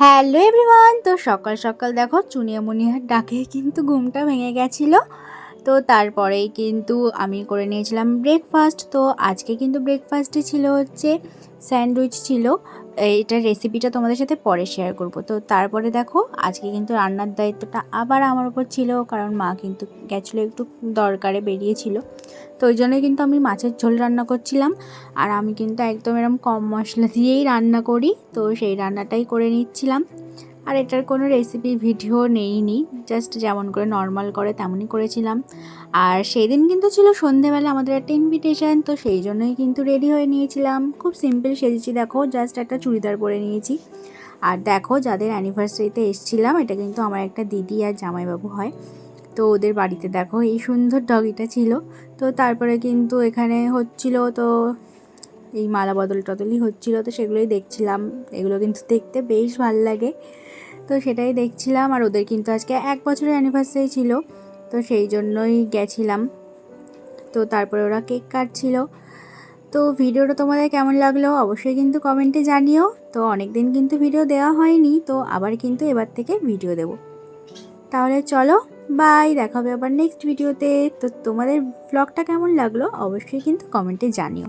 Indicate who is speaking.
Speaker 1: Hello everyone, তো সকাল সকাল দেখো চুনিয়ামুনিয়ার ডাকে কিন্তু ঘুমটা ভেঙে গেছিলো। তো তারপরেই কিন্তু আমি করে নিয়েছিলাম ব্রেকফাস্ট। তো আজকে কিন্তু ব্রেকফাস্টে ছিল হচ্ছে স্যান্ডউইচ ছিল। এটার রেসিপিটা তোমাদের সাথে পরে শেয়ার করব। তো তারপরে দেখো আজকে কিন্তু রান্নার দায়িত্বটা আবার আমার উপর ছিল, কারণ মা কিন্তু গেছিলো একটু দরকারে বেরিয়েছিল। তো ওই জন্যই কিন্তু আমি মাছের ঝোল রান্না করছিলাম। আর আমি কিন্তু একদম এরকম কম মশলা দিয়েই রান্না করি, তো সেই রান্নাটাই করে নিচ্ছিলাম। আর এটার কোনো রেসিপি ভিডিও নেইনি, জাস্ট যেমন করে নর্মাল করে তেমনই করেছিলাম। আর সেই দিন কিন্তু ছিল সন্ধেবেলা আমাদের একটা ইনভিটেশন, তো সেই জন্যই কিন্তু রেডি হয়ে নিয়েছিলাম। খুব সিম্পল সেজেছি, দেখো জাস্ট একটা চুড়িদার পরে নিয়েছি। আর দেখো যাদের অ্যানিভার্সারিতে এসেছিলাম, এটা কিন্তু আমার একটা দিদি আর জামাইবাবু হয়। তো ওদের বাড়িতে দেখো এই সুন্দর ডগিটা ছিল। তো তারপরে কিন্তু এখানে হচ্ছিল, তো এই মালা বদল টদলই হচ্ছিলো, তো সেগুলোই দেখছিলাম। এগুলো কিন্তু দেখতে বেশ ভালো লাগে, তো সেটাই দেখছিলাম। আর ওদের কিন্তু আজকে 1 বছরের অ্যানিভার্সারি ছিল, তো সেই জন্যই গেছিলাম। তো তারপরে ওরা কেক কাটছিল। তো ভিডিওটা তোমাদের কেমন লাগলো অবশ্যই কিন্তু কমেন্টে জানিও। তো অনেক দিন কিন্তু ভিডিও দেওয়া হয়নি, তো আবার কিন্তু এবার থেকে ভিডিও দেব। তাহলে চলো, বাই, দেখা হবে আবার নেক্সট ভিডিওতে। তো তোমাদের ব্লগটা কেমন লাগলো অবশ্যই কিন্তু কমেন্টে জানিও।